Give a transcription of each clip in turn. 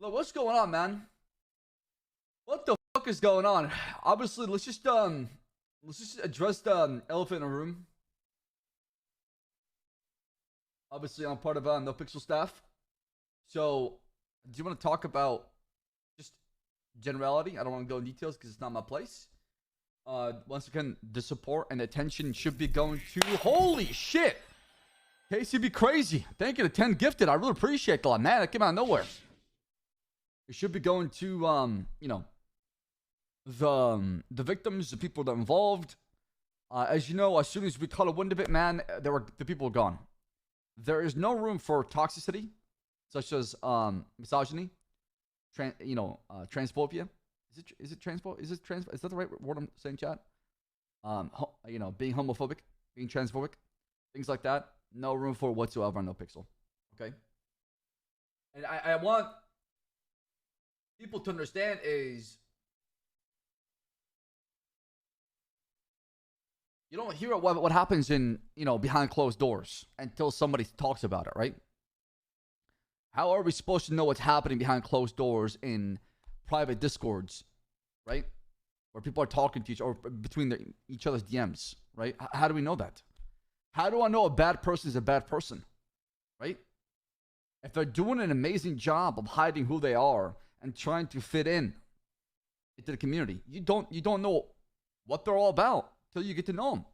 Look, what's going on, man? What the fuck is going on? Obviously, let's just address the elephant in the room. Obviously, I'm part of Nopixel staff. So, do you want to talk about just generality? I don't want to go in details because it's not my place. Once again, the support and attention should be going to holy shit. KCB crazy. Thank you to 10 gifted. I really appreciate that, man. It came out of nowhere. It should be going to the victims, the people that are involved. As you know, as soon as we caught a wind of it, man, the people were gone. There is no room for toxicity, such as misogyny, transphobia. Is it that the right word I'm saying, chat? Being homophobic, being transphobic, things like that. No room for whatsoever on Nopixel. Okay. And I want people to understand is you don't hear what happens in behind closed doors until somebody talks about it, right? How are we supposed to know what's happening behind closed doors in private discords, right? Where people are talking to each or between each other's DMs, right? How do we know that? How do I know a bad person is a bad person, right? If they're doing an amazing job of hiding who they are and trying to fit in into the community, you don't know what they're all about till you get to know them.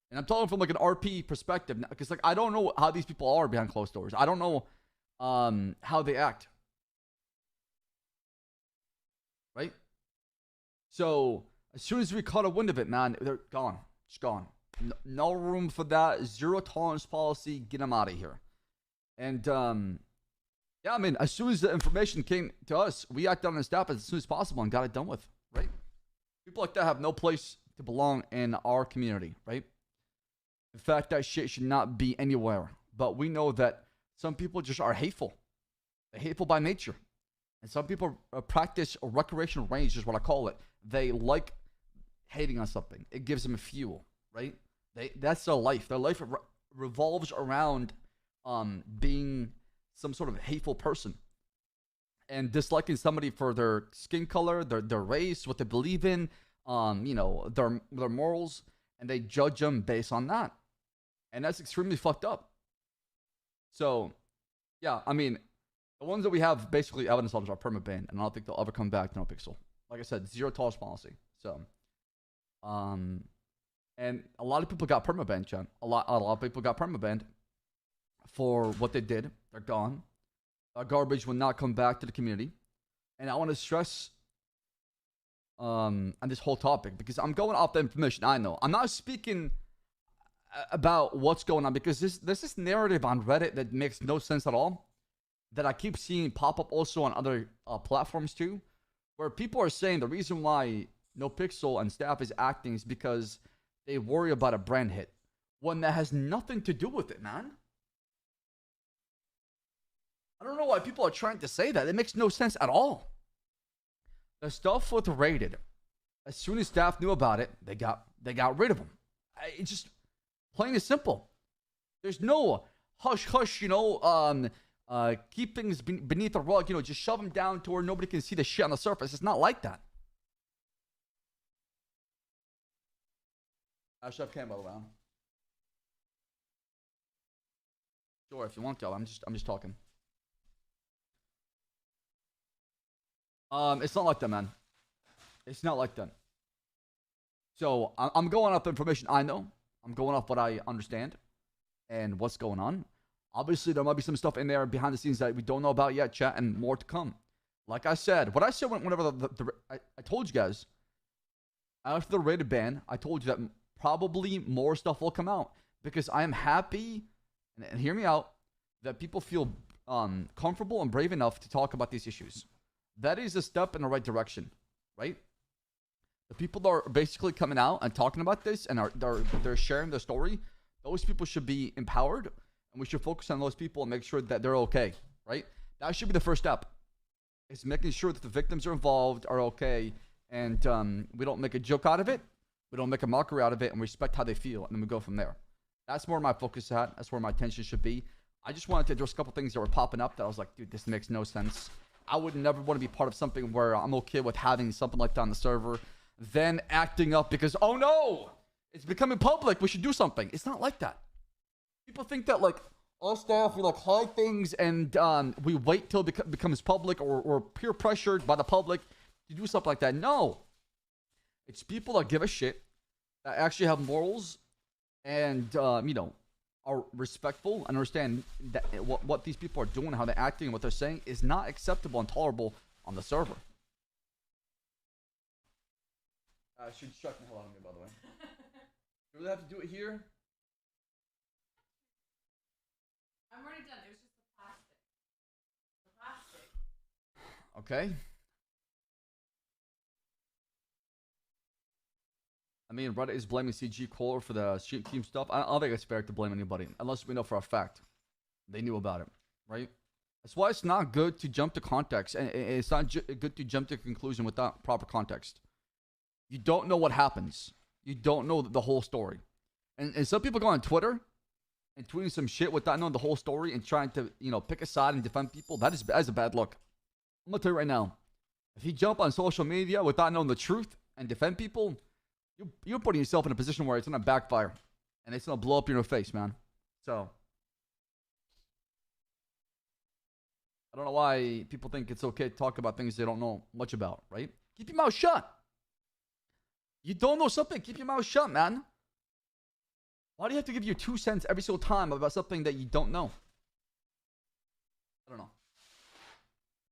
And I'm talking from like an RP perspective, because like I don't know how these people are behind closed doors. I don't know how they act, right? So as soon as we caught a wind of it, man, they're gone. Just gone. No room for that. Zero tolerance policy. Get them out of here. And yeah, I mean, as soon as the information came to us, we acted on the staff as soon as possible and got it done with, right? People like that have no place to belong in our community, right? In fact, that shit should not be anywhere. But we know that some people just are hateful. They're hateful by nature. And some people practice a recreational rage, is what I call it. They like hating on something. It gives them a fuel, right? That's their life. Their life revolves around being some sort of hateful person and disliking somebody for their skin color, their race, what they believe in, their morals, and they judge them based on that. And that's extremely fucked up. So, yeah, I mean, the ones that we have basically evidence on are permabanned, and I don't think they'll ever come back to Nopixel. Like I said, zero tolerance policy. So, and a lot of people got permabanned, John. A lot of people got permabanned for what they did. They're gone. Garbage will not come back to the community. And I want to stress on this whole topic because I'm going off the information I know. I'm not speaking about what's going on because there's this narrative on Reddit that makes no sense at all that I keep seeing pop up also on other platforms too, where people are saying the reason why Nopixel and staff is acting is because they worry about a brand hit when that has nothing to do with it, man. I don't know why people are trying to say that. It makes no sense at all. The stuff was raided. As soon as staff knew about it, they got rid of them. It's just plain and simple. There's no hush, keep things beneath the rug, just shove them down to where nobody can see the shit on the surface. It's not like that. Chef Cam, by the way. Sure, if you want to. I'm just talking. It's not like that, man. It's not like that. So I'm going off the information I know. I'm going off what I understand and what's going on. Obviously, there might be some stuff in there behind the scenes that we don't know about yet, chat, and more to come. Like I said, what I said whenever I told you guys after the rated ban, I told you that probably more stuff will come out because I am happy, and hear me out, that people feel comfortable and brave enough to talk about these issues. That is a step in the right direction, right? The people that are basically coming out and talking about this and they're sharing their story, those people should be empowered, and we should focus on those people and make sure that they're okay, right? That should be the first step. It's making sure that the victims are involved are okay, and we don't make a joke out of it, we don't make a mockery out of it, and respect how they feel, and then we go from there. That's where my focus is at. That's where my attention should be. I just wanted to address a couple things that were popping up that I was like, dude, this makes no sense. I would never want to be part of something where I'm okay with having something like that on the server, then acting up because, oh no, it's becoming public, we should do something. It's not like that. People think that, like, our staff, we, like, hide things and we wait till it becomes public or peer pressured by the public to do stuff like that. No. It's people that give a shit, that actually have morals and, you know, are respectful and understand that what these people are doing, how they're acting, and what they're saying is not acceptable and tolerable on the server. Should shut the hell out of me, by the way. Do we have to do it here? I'm already done. It was just the plastic. Okay. I mean, Reddit is blaming CG Core for the stream team stuff. I don't think it's fair to blame anybody, unless we know for a fact they knew about it, right? That's why it's not good to jump to context, and it's not good to jump to conclusion without proper context. You don't know what happens. You don't know the whole story. And some people go on Twitter and tweeting some shit without knowing the whole story and trying to, you know, pick a side and defend people. That is a bad look. I'm going to tell you right now. If you jump on social media without knowing the truth and defend people, you're putting yourself in a position where it's going to backfire. And it's going to blow up in your face, man. So, I don't know why people think it's okay to talk about things they don't know much about, right? Keep your mouth shut. You don't know something, keep your mouth shut, man. Why do you have to give your 2 cents every single time about something that you don't know? I don't know.